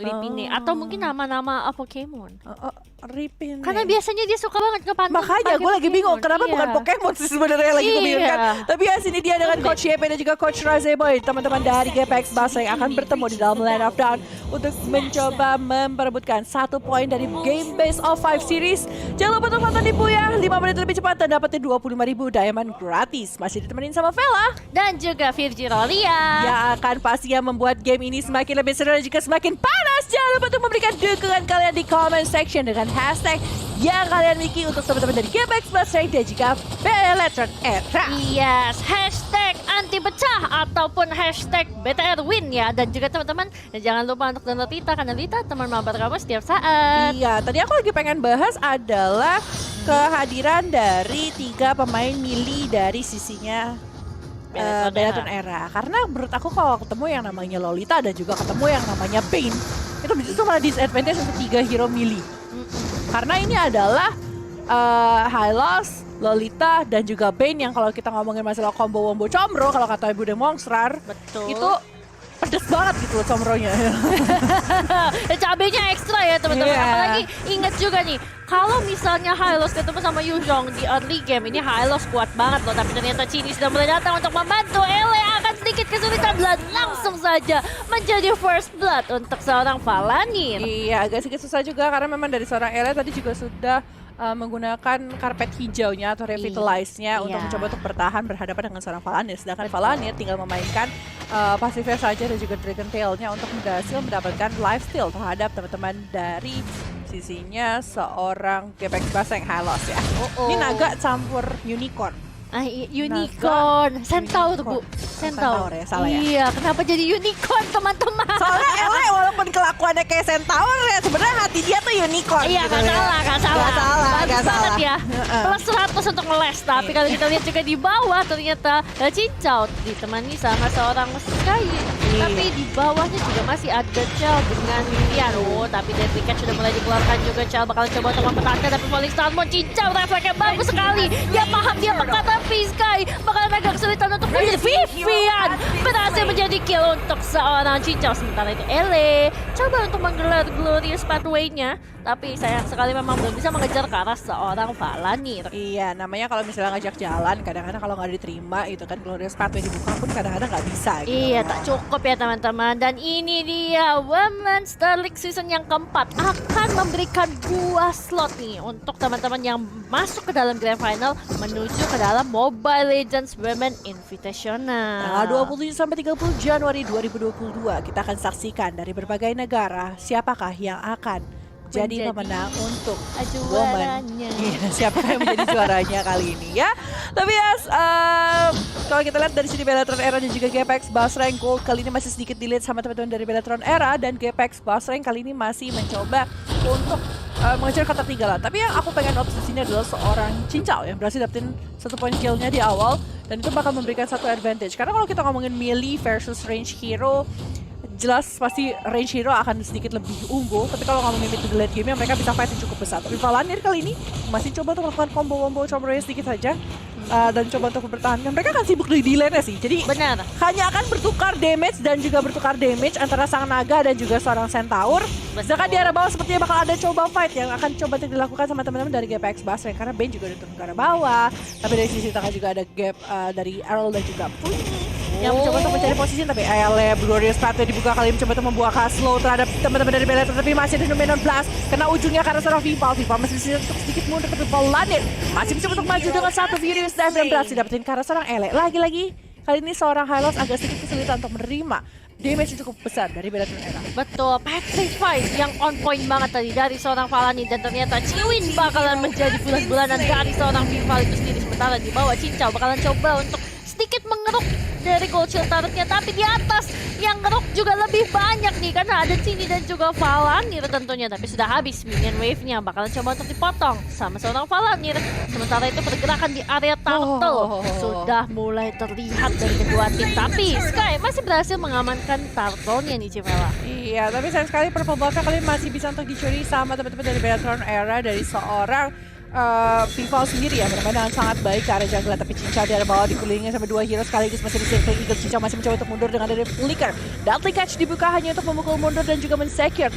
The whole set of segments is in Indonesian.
Ripin nih. Atau mungkin nama-nama Pokemon. Ripin. Karena biasanya dia suka banget ngepantau. Makanya gue lagi bingung kenapa bukan Pokemon sih sebenarnya lagi kebingungan. Tapi ya sini dia dengan Coach YP dan juga Coach Razeboy, teman-teman dari GPX Basra yang akan bertemu di dalam Land of Dawn untuk mencoba memperebutkan 1 poin dari game base of 5 series. Jangan lupa untuk nonton di Puya 5 menit lebih cepat dan dapetin 25.000 diamond gratis. Masih ditemenin sama Vela dan juga Virgi Rolia yang akan pastinya membuat game ini semakin lebih seru dan juga semakin panas. Jangan lupa untuk memberikan dukungan kalian di comment section dengan hashtag yang kalian miliki untuk teman-teman dari GPX Basra dan juga Beletron Era. Yes, hashtag anti pecah ataupun hashtag BTR win ya. Dan juga teman-teman jangan lupa untuk download Lita karena Lita teman mabar kamu setiap saat. Iya, tadi aku lagi pengen bahas adalah kehadiran dari 3 pemain mili dari sisinya Beletron Era. Karena menurut aku kalau ketemu yang namanya Lolita dan juga ketemu yang namanya Pain, itu justru malah disadvantage untuk 3 hero mili. Karena ini adalah Hylos, Lolita, dan juga Bane yang kalau kita ngomongin masalah combo wombo combro, kalau kata Ibu Demonstrar, itu pedes banget gitu loh combronya. Cabenya ekstra ya teman-teman. Apalagi ingat juga nih, kalau misalnya Hylos ketemu sama Yuzhong di early game, ini Hylos kuat banget loh. Tapi ternyata Chini sudah mulai datang untuk membantu. Ele akan sedikit kesulitan blood, langsung saja menjadi first blood untuk seorang Valanir. Iya, agak sedikit susah juga karena memang dari seorang Ele tadi juga sudah menggunakan karpet hijaunya atau revitalize-nya untuk mencoba untuk bertahan berhadapan dengan seorang Valanir. Sedangkan Valanir tinggal memainkan pasifnya saja dan juga Dragon Tail-nya untuk berhasil mendapatkan lifesteal terhadap teman-teman dari sisinya seorang GPX Basra yang Hylos ya. Ini naga campur unicorn. Unicorn, Centaur Bu, Centaur ya, salah ya. Iya, kenapa jadi unicorn teman-teman? Soalnya Ele walaupun kelakuannya kayak Centaur ya, sebenarnya hati dia tuh unicorn. Iya, gitu gak ya. salah. Gak salah. Banget ya. Plus 100 untuk ngeles, tapi kalau kita lihat juga di bawah ternyata Cincau ditemani sama seorang Sky. Tapi di bawahnya juga masih ada Chell dengan Vivian. Tapi Deadly Catch sudah mulai dikeluarkan juga. Chell bakalan coba untuk mempertahankan, tapi Falling Salmon Cincau refleksnya bagus sekali. Dia paham, dia peka, tapi Sky bakalan agak kesulitan untuk menjadi Vivian. Berhasil menjadi kill untuk seorang Cincau. Sementara itu Ele coba untuk menggelar Glorious Pathway-nya, tapi sayang sekali memang belum bisa mengejar ke arah seorang Valanir. Iya, namanya kalau misalnya ngajak jalan, kadang-kadang kalau nggak diterima itu kan Glorious Pathway dibuka pun kadang-kadang nggak bisa. Gitu. Iya, tak cukup ya teman-teman. Dan ini dia Women's Star League season yang keempat akan memberikan 2 slot nih untuk teman-teman yang masuk ke dalam Grand Final menuju ke dalam Mobile Legends Women Invitational. Tanggal 27 sampai 30 Januari 2022 kita akan saksikan dari berbagai negara siapakah yang akan jadi pemenang untuk juaranya. Iya, siapa yang menjadi juaranya kali ini ya. Tapi ya, kalau kita lihat dari sini Beletron Era dan juga GPX Basra yang gold kali ini masih sedikit di lead sama teman-teman dari Beletron Era, dan GPX Basra yang kali ini masih mencoba untuk mengejar ketertinggalan. Tapi yang aku pengen notice di sini adalah seorang Cincau yang berhasil dapetin 1 poin kill-nya di awal, dan itu bakal memberikan 1 advantage. Karena kalau kita ngomongin melee versus range hero, jelas pasti range hero akan sedikit lebih unggul, tapi kalau ngomongin mid to late game mereka bisa fight yang cukup besar. Tapi Valanir kali ini masih coba untuk melakukan combo-wombo combro-nya sedikit saja dan coba untuk mempertahankan. Mereka akan sibuk di lane-nya sih, jadi hanya akan bertukar damage dan juga bertukar damage antara sang naga dan juga seorang Centaur. Sedangkan di arah bawah sepertinya bakal ada coba fight yang akan coba dilakukan sama teman-teman dari GPX Basra, karena Bane juga udah turun ke arah bawah, tapi dari sisi tengah juga ada gap dari Earl dan juga Pun yang mencoba untuk mencari posisi, tapi Ele Glorious Pathway dibuka kali ini mencoba untuk membuat slow terhadap teman-teman dari Beletron, tapi masih ada Numenon Blast kena ujungnya karena seorang Viva masih bisa untuk sedikit mundur, tapi Valanir masih mencoba untuk maju dengan 1 Furious Dive dan berhasil dapetin karena seorang Ele. Lagi-lagi kali ini seorang Hylos agak sedikit kesulitan untuk menerima damage yang cukup besar dari Beletron Era. Betul, Petrify yang on point banget tadi dari seorang Valanir, dan ternyata Ciwin bakalan menjadi bulan-bulanan dari seorang Viva itu sendiri. Sementara di bawah Cincau bakalan coba untuk sedikit mengeruk dari gold shield turretnya, tapi di atas yang ngeruk juga lebih banyak nih karena ada Cini dan juga Valanir tentunya, tapi sudah habis minion wave-nya, bakalan coba untuk dipotong sama seorang Valanir. Sementara itu pergerakan di area turtle sudah mulai terlihat dari kedua tim, tapi Sky masih berhasil mengamankan turtle-nya nih Civela. Iya, tapi sayang sekali purple buff-nya kali ini masih bisa untuk dicuri sama teman-teman dari Beletron Era dari seorang Vival sendiri ya bermain dengan sangat baik ke arah jungler, tapi Cincau di arah bawah dikelilingi sama 2 hero sekaligus masih di-circle Eagle. Cincau masih mencoba untuk mundur dengan dari Flicker. Deadly Catch dibuka hanya untuk memukul mundur dan juga men-secure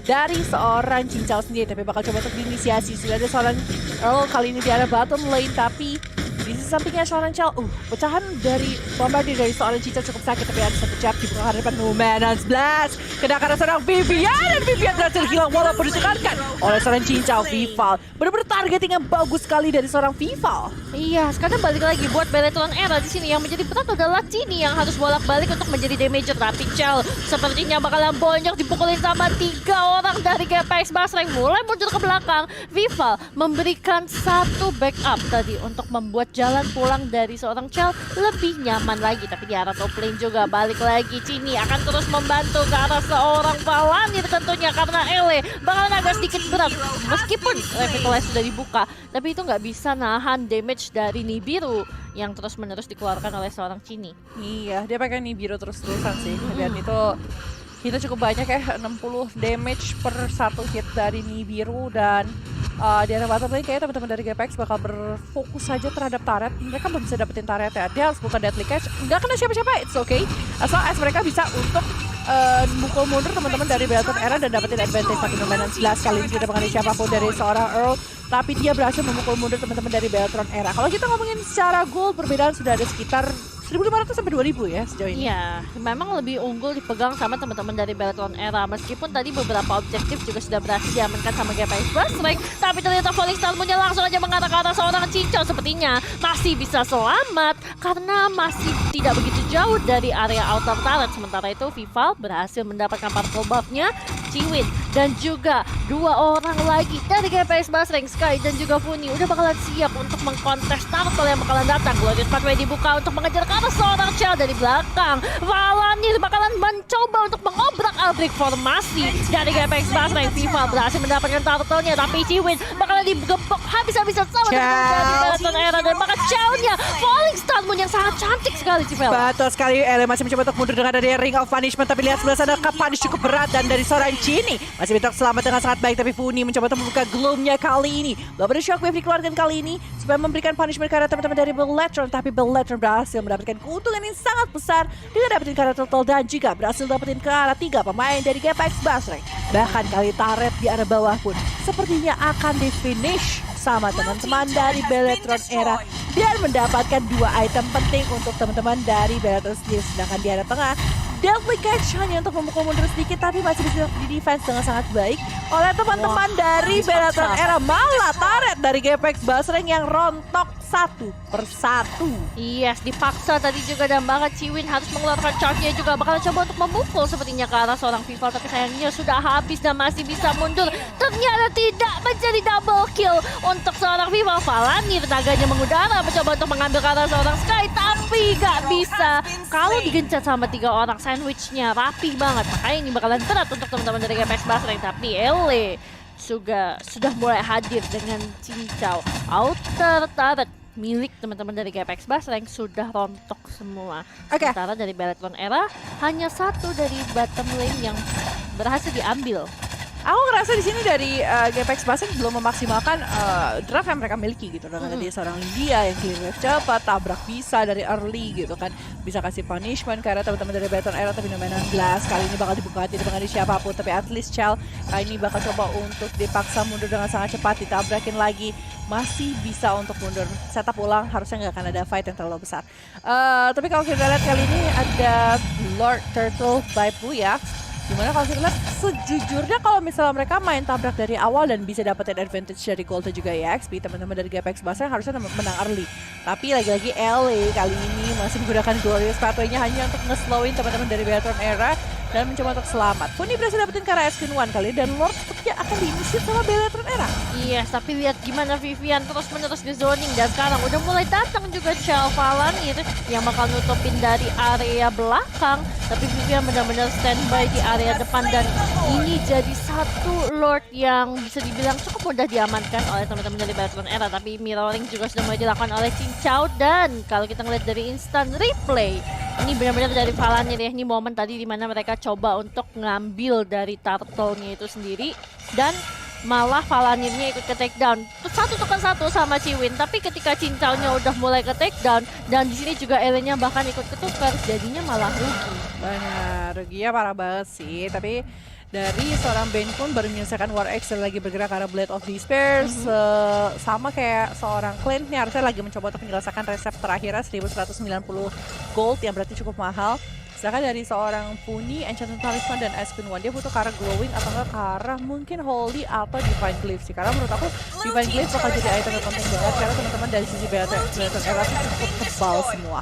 dari seorang Cincau sendiri, tapi bakal coba untuk diinisiasi. Sudah ada seorang Earl kali ini di arah bottom lane, tapi di sisi sampingnya seorang Chal, pecahan dari bombardir dari seorang Cincau cukup sakit, tapi ada satu jab dibuka ke depan Numenans Blast. Kena karena seorang Vivian, dan Vivian berhasil hilang walaupun ditekankan oleh seorang Cincau. Vival benar-benar targeting yang bagus sekali dari seorang Vival. Iya, sekarang balik lagi buat Beletron Era di sini. Yang menjadi berat adalah Cini yang harus bolak-balik untuk menjadi damager. Tapi Chell sepertinya bakalan bonyok dipukulin sama 3 orang dari GPX Basreng. Mulai mundur ke belakang. Vival memberikan satu backup tadi untuk membuat jalan pulang dari seorang Chell lebih nyaman lagi. Tapi di arah top lane juga balik lagi. Cini akan terus membantu ke arah seorang Valanir tentunya, karena Ele bakalan agak sedikit berat. Meskipun Revitalize sudah dibuka, tapi itu nggak bisa nahan damage dari Nibiru yang terus-menerus dikeluarkan oleh seorang Cini. Iya, dia pakai Nibiru terus-terusan sih. Dan itu cukup banyak ya, 60 damage per satu hit dari Nibiru. Dan di arah bottom lane kayaknya teman-teman dari GPX bakal berfokus saja terhadap turret. Mereka belum bisa dapetin turret ya. Dia harus buka Deadly Catch. Nggak kena siapa-siapa, it's okay. As long as mereka bisa untuk mukul mundur teman-teman dari Beletron Era dan dapetin advantage. Tapi Numenans 11 kali ini tidak mengenai siapapun dari seorang Earl, tapi dia berhasil memukul mundur teman-teman dari Beletron Era. Kalau kita ngomongin secara gold, perbedaan sudah ada sekitar 1.500 sampai 2.000 ya sejauh ini. Iya, memang lebih unggul dipegang sama teman-teman dari Beletron Era. Meskipun tadi beberapa objektif juga sudah berhasil diamankan sama GPX Basreng, tapi ternyata Falling Star punya langsung aja mengarah ke arah seorang Cincau. Sepertinya masih bisa selamat karena masih tidak begitu jauh dari area outer turret. Sementara itu Vival berhasil mendapatkan particle buff-nya, Ciwin, dan juga 2 orang lagi dari GPX Basreng, Sky dan juga Funi udah bakalan siap untuk mengkontes turtle yang bakalan datang. Glorious Pathway dibuka untuk mengejar ke arah seorang Chell dari belakang. Valanir bakalan mencoba untuk mengobrak-abrik formasi dari GPX Basreng. Vival berhasil mendapatkan turtle-nya, tapi Ciwin bakalan digempok habis-habisan sama teman-teman dari Beletron Era, dan maka Chell-nya Falling Star Moon yang sangat cantik sekali, Civel. Betul sekali, Ele masih mencoba untuk mundur dengan dari Ring of Punishment, tapi lihat sebelah sana punish cukup berat dan dari seorang Cini masih minta selamat dengan sangat baik, tapi Funi mencoba untuk membuka gloom-nya kali ini. Belum ada shockwave dikeluarkan kali ini supaya memberikan punishment kepada teman-teman dari Beletron, tapi Beletron berhasil mendapatkan keuntungan yang sangat besar dengan dapetin ke arah turtle dan juga berhasil dapetin ke arah 3 pemain dari GPX Basreng. Bahkan kali turret di arah bawah pun sepertinya akan di-finish sama teman-teman dari Beletron Era dan mendapatkan 2 item penting untuk teman-teman dari Beletron sendiri. Sedangkan di arah tengah, Deadly Catch hanya untuk memukul mundur sedikit, tapi masih bisa di-defense dengan sangat baik oleh teman-teman dari Beletron Era. Malah turret dari GPX Basreng yang rontok 1 per 1. Yes, dipaksa tadi juga, dan bahkan Ciwin harus mengeluarkan charge-nya juga. Bakal coba untuk memukul sepertinya ke arah seorang Vival, tapi sayangnya sudah habis dan masih bisa mundur. Ternyata tidak, menjadi double kill untuk seorang Vival. Valanir naganya mengudara, mencoba untuk mengambil ke arah seorang Sky, tapi gak bisa. Kalau digencet sama 3 orang, sandwich-nya rapi banget. Makanya ini bakalan berat untuk teman-teman dari GPX Basreng. Tapi Ele sudah mulai hadir dengan Cincau. Outer turret milik teman-teman dari GPX Basreng sudah rontok semua. Sementara dari Beletron Era hanya 1 dari bottom lane yang berhasil diambil. Aku ngerasa di sini dari GPX Basreng belum memaksimalkan draft yang mereka miliki gitu. Dan tadi seorang Lydia yang clear wave cepat, tabrak bisa dari early gitu kan. Bisa kasih punishment karena teman-teman dari Beletron Era, tapi Numenans Blast kali ini bakal dibuka tidak mengenai siapapun. Tapi at least Chell kali ini bakal coba untuk dipaksa mundur dengan sangat cepat, ditabrakin lagi. Masih bisa untuk mundur, setup ulang, harusnya nggak akan ada fight yang terlalu besar. Tapi kalau kita lihat kali ini ada Lord Turtle by Puya. Dimana kalau kita lihat sejujurnya kalau misalnya mereka main tabrak dari awal dan bisa dapetin advantage dari gold dan juga EXP, teman-teman dari GPX Basreng harusnya menang early. Tapi lagi-lagi LA kali ini masih menggunakan Glorious Pathway-nya hanya untuk nge-slowin teman-teman dari Beletron Era dan mencoba untuk selamat. Funi berhasil dapetin ke arah Spin 1 kali dan Lord sepertinya akan diinisiat sama Beletron Era. Iya, tapi lihat gimana Vivian terus-menerus di zoning, dan sekarang udah mulai datang juga Chell Valanir yang bakal nutupin dari area belakang. Tapi Vivian benar-benar standby di area depan, dan ini jadi satu Lord yang bisa dibilang cukup mudah diamankan oleh teman-teman dari Beletron Era. Tapi mirroring juga sudah mulai dilakukan oleh Cincau, dan kalau kita ngeliat dari instant replay, ini benar-benar dari Valanir ya. Ini momen tadi dimana mereka coba untuk ngambil dari turtle-nya itu sendiri, dan malah Valanirnya ikut ke takedown. Terus 1-1 sama Ciwin, tapi ketika Cincaunya udah mulai ke takedown dan di sini juga Ellennya bahkan ikut ketukar, jadinya malah rugi. Benar, ruginya parah banget sih. Tapi dari seorang Ben pun baru menyelesaikan War X dan lagi bergerak ke arah Blade of Despair. Sama kayak seorang Clint nih, harusnya lagi mencoba untuk menyelesaikan resep terakhirnya 1190 gold yang berarti cukup mahal. Sedangkan dari seorang Puni, Enchanted Talisman dan Esquin One, dia butuh ke arah Glowing atau enggak ke arah mungkin Holy atau Divine Glyph sih. Karena menurut aku Divine Glyph bakal jadi item yang penting banget karena teman-teman dari sisi Bellatrix Era tuh cukup tebal semua.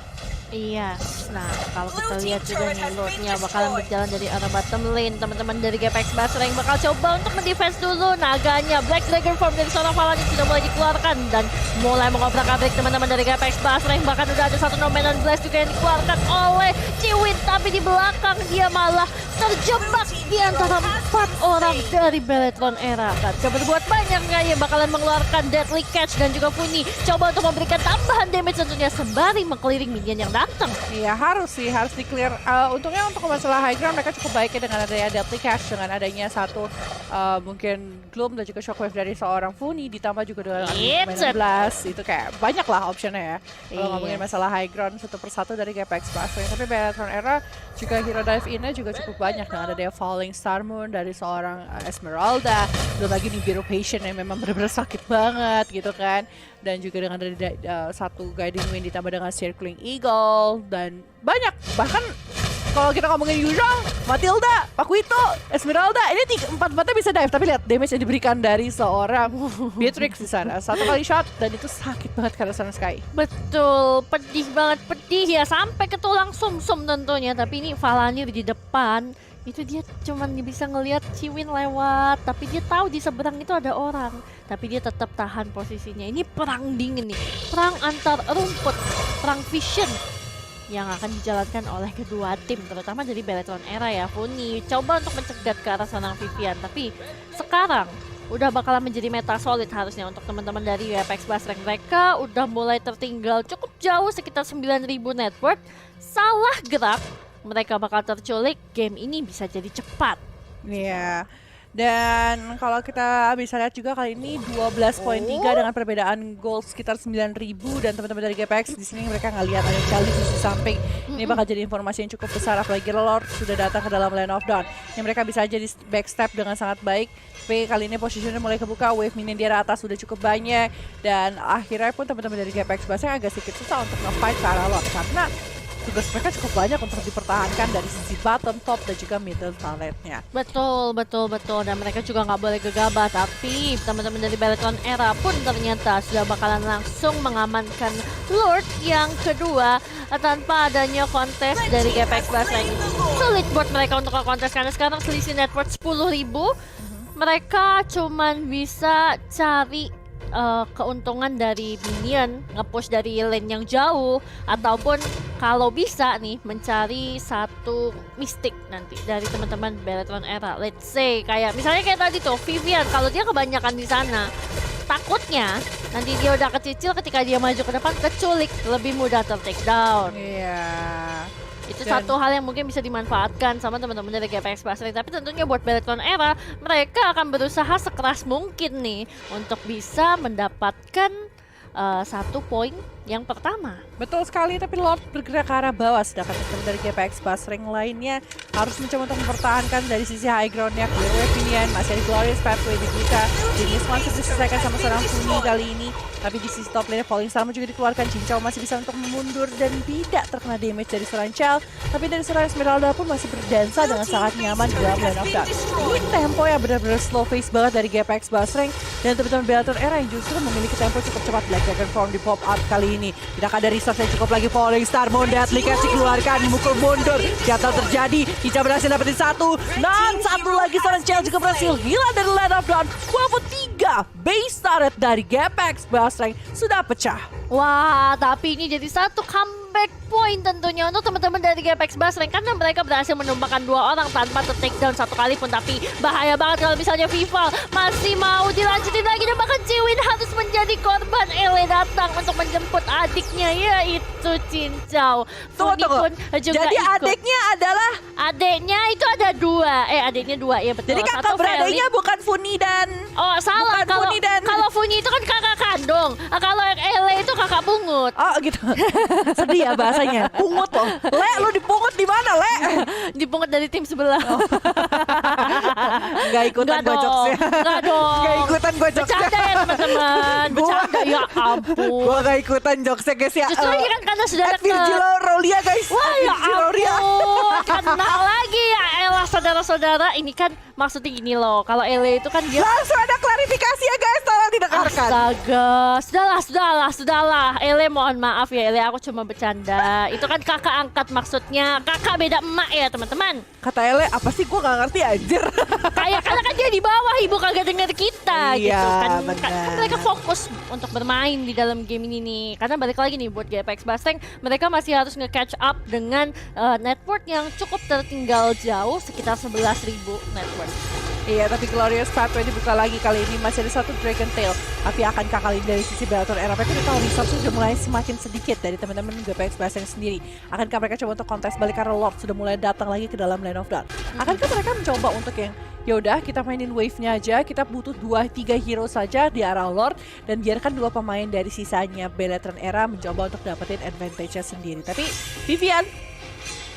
Iya, nah kalau kita lihat juga nih Lordnya bakalan berjalan dari arah bottom lane. Teman-teman dari GPX Basra yang bakal coba untuk mendefense dulu naganya. Black Dragon Form dari seorang Valanir sudah mulai dikeluarkan dan mulai mengobrak-abrik teman-teman dari GPX Basra yang bahkan udah ada satu Nomenon Blast juga yang dikeluarkan oleh Ciwin. Tapi di belakang dia malah terjebak di antara 4 orang dari Bellatrix Era. Gak bisa berbuat banyak kayaknya, bakalan mengeluarkan Deadly Catch dan juga Puni coba untuk memberikan tambahan damage tentunya sembari mengkeliling minion yang datang. Iya harus sih, harus di clear. Untungnya untuk masalah high ground mereka cukup baik ya dengan adanya Deadly Catch, dengan adanya satu mungkin Gloom dan juga Shockwave dari seorang Funi ditambah juga dengan Blast. Itu kayak banyak lah optionnya ya. Kalau ngomongin masalah high ground satu persatu dari GPX Basra. Tapi Bellatrix Era juga hero dive in-nya juga cukup banyak dengan adanya Falling Star Moon dari seorang Esmeralda. Belum lagi nih Biro Patient yang memang benar-benar sakit banget gitu kan. Dan juga dengan dari satu Guiding Wind ditambah dengan Circling Eagle dan banyak. Bahkan kalau kita ngomongin usual, Matilda, Pakuito, Esmeralda, ini 4-4-nya bisa dive. Tapi lihat damage yang diberikan dari seorang Beatrix di sana. Satu kali shot dan itu sakit banget karena Sun Sky. Betul, pedih banget, pedih ya sampai ke tulang sumsum tentunya. Tapi ini Valanir di depan, itu dia cuman bisa ngelihat Ciwin lewat, tapi dia tahu di seberang itu ada orang. Tapi dia tetap tahan posisinya. Ini perang dingin nih, perang antar rumput, perang vision yang akan dijalankan oleh kedua tim, terutama dari Bellatrix Era ya. Funi coba untuk mencegat ke arah seorang Vivian, tapi sekarang udah bakalan menjadi meta solid harusnya untuk teman-teman dari Apex Basra. Mereka udah mulai tertinggal cukup jauh sekitar 9.000 net worth. Salah gerak, mereka bakal terculik. Game ini bisa jadi cepat. Iya. Dan kalau kita bisa lihat juga kali ini 12.3 dengan perbedaan gold sekitar 9.000 dan teman-teman dari GPX di sini mereka ngelihat ada Charlie di sisi samping. Ini bakal jadi informasi yang cukup besar apalagi Lord sudah datang ke dalam Land of Dawn. Yang mereka bisa jadi backstep dengan sangat baik. Tapi kali ini posisinya mulai kebuka, wave minion di arah atas sudah cukup banyak dan akhirnya pun teman-teman dari GPX bahasa agak sedikit susah untuk nge-fight ke arah Lord karena tugas mereka cukup banyak untuk dipertahankan dari sisi bottom, top, dan juga middle talentnya. Betul. Dan mereka juga nggak boleh gegabah. Tapi teman-teman dari Bellatrix Era pun ternyata sudah bakalan langsung mengamankan Lord yang kedua tanpa adanya kontes dari GPX Basra. Sulit buat mereka untuk kontes karena sekarang selisih net worth 10.000. Mereka cuman bisa cari keuntungan dari minion, nge-push dari lane yang jauh, ataupun kalau bisa nih mencari satu mistik nanti dari teman-teman Bellatrix Era. Let's say kayak misalnya kayak tadi tuh Vivian, kalau dia kebanyakan di sana takutnya nanti dia udah kecil ketika dia maju ke depan keculik, lebih mudah ter-take down. Iya. Itu satu hal yang mungkin bisa dimanfaatkan sama teman-teman dari GPX Basra. Tapi tentunya buat Bellatrix Era, mereka akan berusaha sekeras mungkin nih untuk bisa mendapatkan satu poin yang pertama. Betul sekali, tapi Lord bergerak ke arah bawah sedangkan teman dari GPX Basra yang lainnya harus mencoba untuk mempertahankan dari sisi high groundnya. Clear wave minion, masih ada Glorious Pathway di kita. Genius One sudah diselesaikan sama seorang Funi kali ini. Tapi di sisi top lane Falling Star juga dikeluarkan. Cincau masih bisa untuk memundur dan tidak terkena damage dari seorang Chell. Tapi dari seorang Esmeralda pun masih berdansa dengan sangat nyaman di dalam Land of Dawn. Ini tempo yang benar-benar slow pace banget dari GPX Basra dan teman-teman Bellatrix Era yang justru memiliki tempo cukup cepat. Black Dragon Form di pop up kali ini. Tidak ada resource yang cukup lagi. Falling Star Moon, Deadly Catch dikeluarkan, mukul mundur. Gatal terjadi, Cincau berhasil dapetin satu. Dan satu lagi seorang Chell juga berhasil hilang dari Land of Dawn. 23 base turret dari GPX Basra sudah pecah. Wah, tapi ini jadi satu comeback point tentunya untuk teman-teman dari GPX Basra karena mereka berhasil menumbangkan 2 orang tanpa ter-take down satu kali pun. Tapi bahaya banget kalau misalnya Vival masih mau dilanjutin lagi dan bahkan Ciwin harus menjadi korban. Ele datang untuk menjemput adiknya, yaitu itu Cincau. Funi Tunggu. pun juga Jadi ikut. adiknya adalah, Adiknya itu ada dua. Adiknya dua, ya betul. jadi kakak Satu beradiknya Felix. bukan Funi dan Oh salah, bukan kalau Funi dan- kalau Funi itu kan kakak kandung. Kalau yang Ele itu kakak pungut. oh gitu. Sedih ya bahasanya. Pungut loh. Le, lu dipungut di mana, Le? Dipungut dari tim sebelah. Enggak ikutan Enggak gue dong, jokesnya. enggak dong. Enggak ikutan gue jokesnya. Bercanda ya teman-teman. Bercanda ya ampun. Gue gak ikutan jokesnya guys ya. Justru ini kan karena sudah dekat. Virgil Rolia guys. Wah ya Virgil Rolia. ampun, kena lagi ya elah saudara-saudara. Ini kan maksudnya gini loh, kalau Ele itu kan dia Langsung ada klarifikasi ya guys, tolong didengarkan. Astaga, sudahlah. Ele mohon maaf ya Ele, aku cuma bercanda. Itu kan kakak angkat maksudnya, kakak beda emak ya teman-teman. Kata Ele, apa sih gue gak ngerti anjir. Kayak karena kan dia di bawah, ibu kagak denger kita Iya, gitu kan. benar. Kan mereka fokus untuk bermain di dalam game ini nih. Karena balik lagi nih buat GPX Basreng, mereka masih harus nge-catch up dengan network yang cukup tertinggal jauh, sekitar 11.000 network. Iya, tapi Glorious Pathway dibuka lagi kali ini. Masih ada satu Dragon Tail. Tapi akankah kali ini dari sisi Bellator RRP kita tahu resource sudah mulai semakin sedikit dari teman-teman GPX Basreng sendiri. Akankah mereka coba untuk kontes balik karena Lord sudah mulai datang lagi ke dalam Land of Dawn? Akankah mereka mencoba untuk yang yaudah kita mainin wave-nya aja, kita butuh 2-3 hero saja di arah Lord dan biarkan dua pemain dari sisanya Bellator Era mencoba untuk dapetin advantage-nya sendiri. Tapi Vivian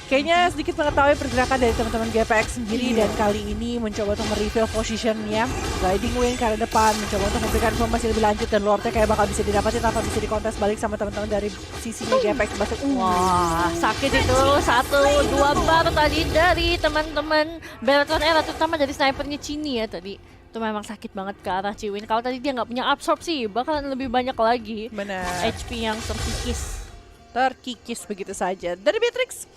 kayaknya sedikit mengetahui pergerakan dari teman-teman GPX sendiri dan kali ini mencoba untuk mereveal positionnya, guiding wing ke arah depan, mencoba untuk memberikan informasi lebih lanjut dan Lordnya kayak bakal bisa didapatin tanpa bisa dikontes balik sama teman-teman dari sisinya GPX. Wah, sakit itu 1-2 bar tadi dari teman-teman Bellator Era, terutama dari snipernya Cini ya tadi. Itu memang sakit banget ke arah Ciwin. Kalau tadi dia nggak punya absorpsi, bakalan lebih banyak lagi Benar. HP yang Terkikis begitu saja. Dari Beatrix,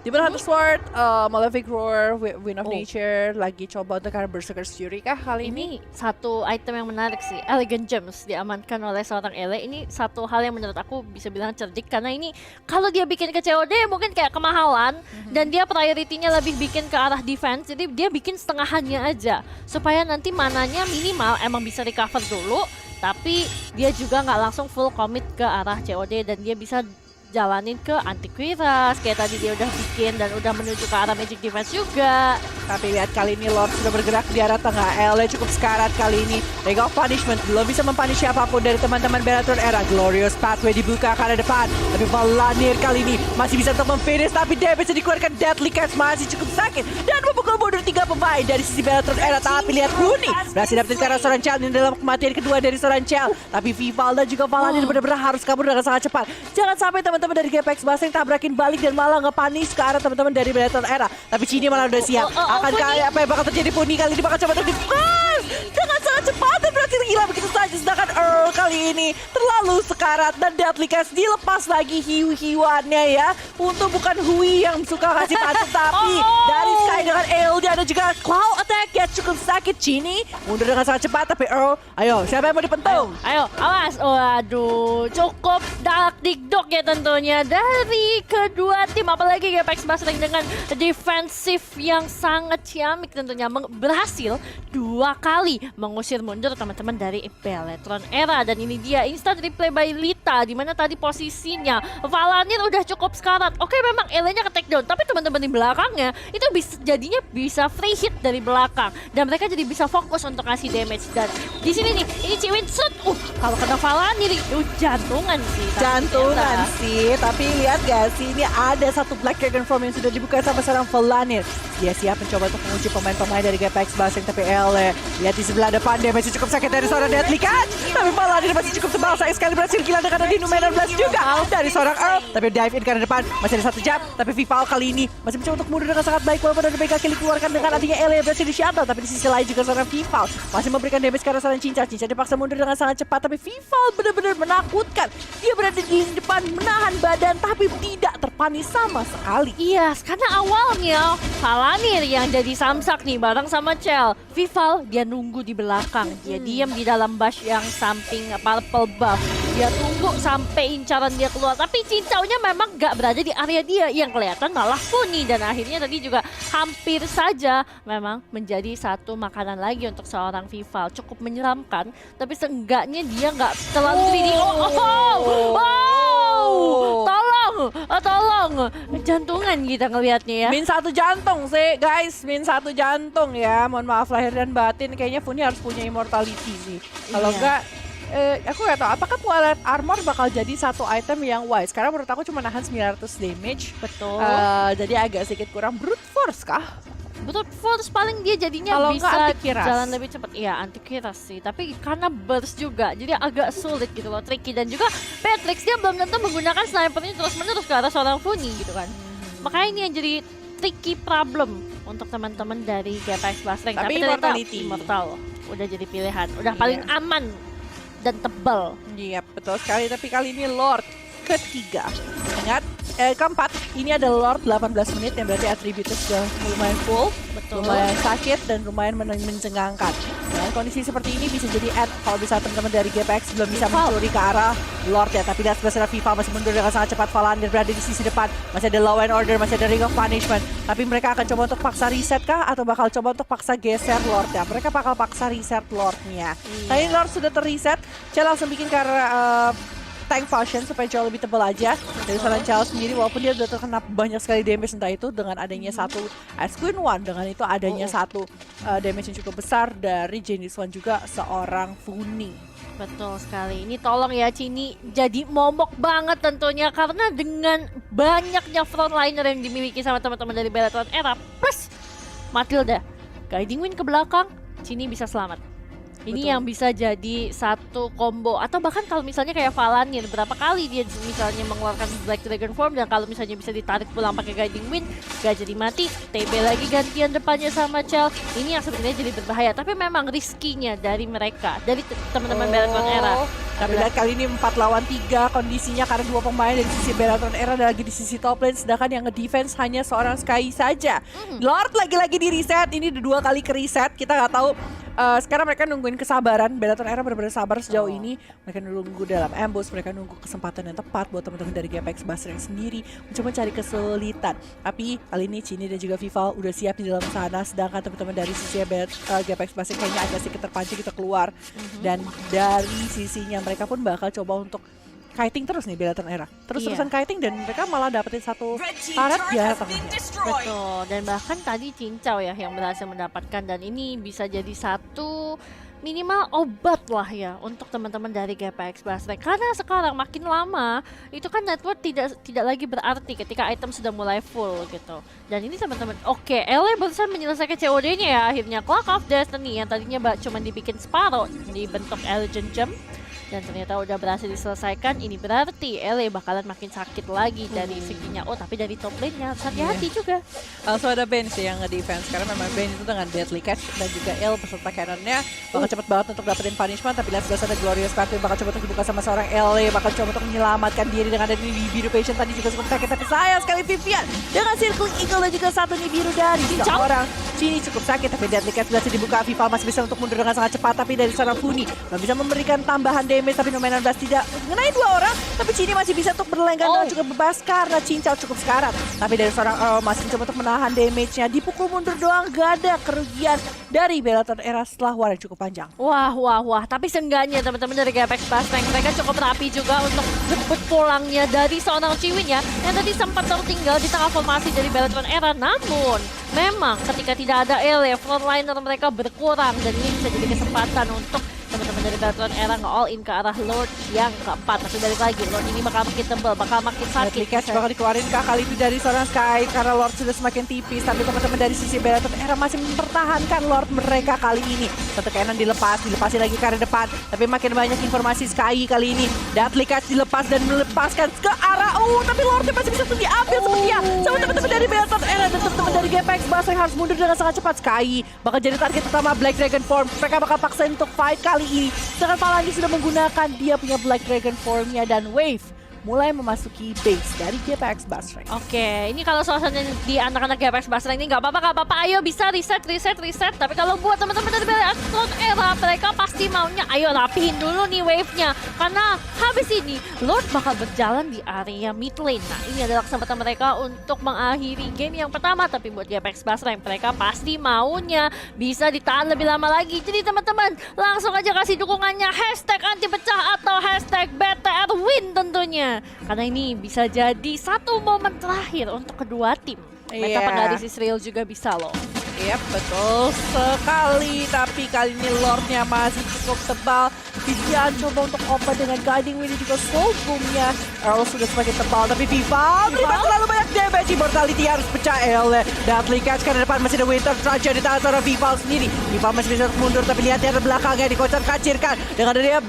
Demon Hunter Sword, Malefic Roar, Wind of Nature, lagi coba untuk karena Berserker's Fury kah kali ini? Ini satu item yang menarik sih, Elegant Gems diamankan oleh seorang Ele. Ini satu hal yang menurut aku bisa bilang cerdik, karena ini kalau dia bikin ke COD mungkin kayak kemahalan dan dia priority-nya lebih bikin ke arah defense, jadi dia bikin setengahannya aja supaya nanti mananya minimal emang bisa recover dulu, tapi dia juga nggak langsung full commit ke arah COD dan dia bisa jalanin ke Antiquitas kayak tadi dia udah bikin dan udah menuju ke arah Magic Defense juga. Tapi lihat kali ini Lord sudah bergerak di arah tengah. Ele cukup sekarat kali ini. Leg of Punishment belum bisa mempunish siapapun dari teman-teman Bellator Era. Glorious Pathway dibuka ke arah depan. Tapi Valanir kali ini masih bisa untuk memfinish, tapi damage yang dikeluarkan Deadly Catch masih cukup sakit dan memukul mundur 3 pemain dari sisi Bellator Era. Tapi lihat Rooney berhasil dapetin ke arah seorang Chell ini dalam kematian kedua dari seorang Chell. Tapi Vival dan juga Valanir benar-benar harus kabur dengan sangat cepat. Jangan sampai teman-teman dari GPX Basreng tabrakin balik dan malah nge-punish ke arah teman-teman dari Bellator Era. Tapi Cini malah udah siap. Akankah apa yang bakal terjadi? Puni kali ini bakal coba untuk di-flash dengan sangat cepat dan berhasil gila begitu saja. Sedangkan Earl kali ini terlalu sekarat dan Deadly Catch dilepas lagi hiu-hiuannya ya. Untuk bukan Hui yang suka kasih pancung, tapi dari Sky dengan Eldia dan juga Cloud Attack ya cukup sakit. Cini mundur dengan sangat cepat, tapi Earl, ayo siapa yang mau dipentung? Ayo, awas. Waduh, cukup dark dikdok ya tentunya dari kedua tim, apalagi GPX Basreng dengan defensif yang sangat ciamik tentunya berhasil 2 kali mengusir mundur teman-teman dari Bellator Era. Dan ini dia instant replay by Lita, dimana tadi posisinya Valanir udah cukup sekarat. Oke, memang Elenya ke takedown, tapi teman-teman di belakangnya itu jadinya bisa free hit dari belakang dan mereka jadi bisa fokus untuk kasih damage. Dan di sini nih, ini Ciwin shoot. Kalau kena Valanir itu jantungan sih. Jantungan sih, tapi lihat gak sih ini ada satu Black Dragon Form yang sudah dibuka sama seorang Valanir. Dia siap mencoba untuk menguji pemain-pemain dari GPX Basreng, tapi Ele lihat di sebelah depan dia masih cukup sakit dari seorang Deadly Catch. Tapi Valanir masih cukup tebal, sayang sekali berhasil gila dengan di Numenor Blast juga dari seorang Earl. Tapi dive in karena depan masih ada 1 jab, tapi Vival kali ini masih mencoba untuk mundur dengan sangat baik walaupun ada BK kill dikeluarkan dengan artinya Ele yang berhasil di shuttle. Tapi di sisi lain juga seorang Vival masih memberikan damage karena seorang Cinca dipaksa mundur dengan sangat cepat, tapi Vival benar-benar menakutkan. Dia berada di depan menahan badan tapi tidak terpanis sama sekali. Iya, karena awalnya Valanir yang jadi samsak nih bareng sama Chell. Vival dia nunggu di belakang, dia diam di dalam bush yang samping purple buff. Dia tunggu sampai incaran dia keluar, tapi cincaunya memang gak berada di area dia, yang kelihatan malah Funi. Dan akhirnya tadi juga hampir saja memang menjadi satu makanan lagi untuk seorang Vival. Cukup menyeramkan, tapi seenggaknya dia gak terlalu greedy. Tolong! tolong. Jantungan kita ngelihatnya ya. Min 1 jantung sih guys, min 1 jantung ya. Mohon maaf lahir dan batin, kayaknya Funi harus punya immortality sih. Kalau Iya. enggak, aku nggak tahu apakah Twilight Armor bakal jadi satu item yang wise. Karena menurut aku cuma nahan 900 damage. Betul. Jadi agak sedikit kurang brute force kah? Brute force paling dia jadinya Kalau bisa nggak anti-kiras. jalan lebih cepat. Iya, anti-kiras sih. Tapi karena burst juga, jadi agak sulit gitu loh, tricky. Dan juga Patrix dia belum tentu menggunakan snipernya terus-menerus ke arah seorang Funi gitu kan. Makanya ini yang jadi tricky problem untuk teman-teman dari GPX Basreng. Tapi ternyata immortality. Immortal udah jadi pilihan. Udah Iya. paling aman dan tebal. Iya betul sekali, tapi kali ini Lord ketiga. Ingat, keempat, ini ada Lord 18 menit yang berarti atributnya sudah lumayan full, Betul. lumayan sakit dan lumayan mencengangkan. Dan kondisi seperti ini bisa jadi add kalau bisa teman-teman dari GPX belum bisa mencuri ke arah Lord ya. Tapi lihat sebelah FIFA masih mundur dengan sangat cepat. Valander berada di sisi depan, masih ada Law and Order, masih ada Ring of Punishment. Tapi mereka akan coba untuk paksa reset kah atau bakal coba untuk paksa geser Lord ya? Mereka bakal paksa reset Lordnya. Nah ini Lord sudah terreset, Cel langsung bikin ke arah tank fusion supaya jauh lebih tebal aja dari seorang Chao sendiri, walaupun dia udah terkena banyak sekali damage entah itu dengan adanya satu Ice Queen One, dengan itu adanya satu damage yang cukup besar dari Genis One juga seorang Funi. Betul sekali. Ini tolong ya Cini jadi momok banget tentunya karena dengan banyaknya frontliner yang dimiliki sama teman-teman dari Bellatrix Era plus Matilda guiding win ke belakang, Cini bisa selamat. Ini Betul. yang bisa jadi satu combo atau bahkan kalau misalnya kayak Valanir berapa kali dia misalnya mengeluarkan Black Dragon Form dan kalau misalnya bisa ditarik pulang pakai Guiding Wind gak jadi mati, TB lagi gantian depannya sama Chell. Ini yang sebenarnya jadi berbahaya tapi memang riskinya dari mereka, dari teman-teman Bellatrix Era. Tapi lihat kali ini 4 lawan 3 kondisinya karena dua pemain dari sisi Bellatrix Era dan lagi di sisi top lane, sedangkan yang nge-defense hanya seorang Sky saja. Lord lagi-lagi di reset, ini udah 2 kali ke reset, kita nggak tahu. Sekarang mereka nungguin kesabaran, Bellatrix Era benar-benar sabar sejauh ini. Mereka nunggu dalam ambush, mereka nunggu kesempatan yang tepat buat teman-teman dari GPX Basreng sendiri mencoba cari kesulitan. Tapi kali ini Cini dan juga Vival udah siap di dalam sana, sedangkan teman-teman dari sisi GPX Basreng kayaknya agak sedikit terpancing kita keluar. Dan dari sisinya mereka pun bakal coba untuk kiting terus nih Bellatrix Era. Terus-terusan kiting dan mereka malah dapetin satu karet di arah tengahnya. Betul, dan bahkan tadi Cincau ya yang berhasil mendapatkan dan ini bisa jadi satu minimal obat lah ya untuk teman-teman dari GPX Basreng. Karena sekarang makin lama itu kan network tidak lagi berarti ketika item sudah mulai full gitu. Dan ini teman-teman, oke, LA barusan menyelesaikan COD-nya ya akhirnya. Clock of Destiny yang tadinya cuma dibikin separuh dibentuk Legend Gem dan ternyata udah berhasil diselesaikan. Ini berarti LA bakalan makin sakit lagi dari seginya. Oh tapi dari top lane-nya harus hati-hati juga. Also ada Ben sih yang nge-defense karena memang Ben itu dengan Deadly Catch dan juga Il beserta cannonnya bakal cepet banget untuk dapetin punishment. Tapi lihat sebelah sana Glorious Path bakal coba untuk dibuka sama seorang LA, bakal coba untuk menyelamatkan diri dengan ada Nibiru Patient tadi juga cukup sakit. Tapi sayang sekali Vivian dengan Circling Eagle dan juga satu Nibiru dari seorang Cini cukup sakit. Tapi Deadly Catch berhasil dibuka, Vival masih bisa untuk mundur dengan sangat cepat. Tapi dari seorang Funi belum bisa memberikan tambahan damage, tapi No Man 16 tidak mengenai 2 orang. Tapi Cini masih bisa untuk berlenggang dan juga bebas karena Cincau cukup sekarat. Tapi dari seorang Earl masih mencoba untuk menahan damage-nya. Dipukul mundur doang, gak ada kerugian dari Bellatrix Era setelah war yang cukup panjang. Wah. Tapi seenggaknya teman-teman dari GPX Basreng mereka cukup rapi juga untuk jemput pulangnya dari seorang Ciwin ya yang tadi sempat tertinggal di tengah formasi dari Bellatrix Era. Namun memang ketika tidak ada LA, frontliner mereka berkurang dan ini bisa jadi kesempatan untuk teman-teman dari Bellatrix Era nge-all in ke arah Lord yang keempat. Tapi balik lagi, Lord ini bakal makin tebal, bakal makin sakit. Deadly Catch bakal dikeluarin kah kali itu dari seorang Sky karena Lord sudah semakin tipis. Tapi teman-teman dari sisi Bellatrix Era masih mempertahankan Lord mereka kali ini. Satu cannon dilepasi lagi ke arah depan. Tapi makin banyak informasi Sky kali ini. Deadly Catch dilepas dan melepaskan ke arah tapi Lordnya masih bisa diambil sepertinya sama teman-teman dari Bellatrix Era dan teman-teman dari GPX Basreng harus mundur dengan sangat cepat. Sky bakal jadi target utama Black Dragon Form. Mereka bakal paksa untuk fight kali ini. Sedangkan Valangi sudah menggunakan dia punya Black Dragon Formnya dan Wave mulai memasuki base dari GPX Basreng. Oke, ini kalau suasana di anak-anak GPX Basreng ini nggak apa-apa. Ayo bisa reset. Tapi kalau buat teman-teman dari Bellatrix Era, mereka pasti maunya ayo rapihin dulu nih wave-nya. Karena habis ini Lord bakal berjalan di area mid lane. Nah, ini adalah kesempatan mereka untuk mengakhiri game yang pertama. Tapi buat GPX Basreng, mereka pasti maunya bisa ditahan lebih lama lagi. Jadi teman-teman, langsung aja kasih dukungannya #anti pecah atau #BTR win tentunya. sebenarnya. Karena ini bisa jadi satu momen terakhir untuk kedua tim. Mereka Iya. penggaris Israel juga bisa loh. Yap, betul sekali. Tapi kali ini lordnya masih cukup tebal. Vivian coba untuk open dengan guiding wing dan juga soul boomnya. Earl sudah semakin tebal, tapi Viva terlibat terlalu banyak damage. Immortality harus pecah Earl. Deadly Catch ke depan, masih ada Winter Trudge di tangan seorang Viva sendiri. Viva masih bisa mundur, tapi lihat dari belakangnya dikocok kacirkan. Dengan adanya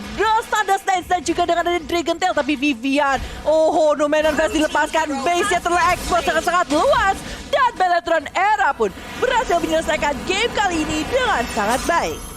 Stardust Dance dan juga dengan adanya Dragon Tail. Tapi Vivian, oh no man Fest dilepaskan. Base-nya terexpose sangat-sangat luas. Dan Bellatrix Era pun berhasil menyelesaikan game kali ini dengan sangat baik.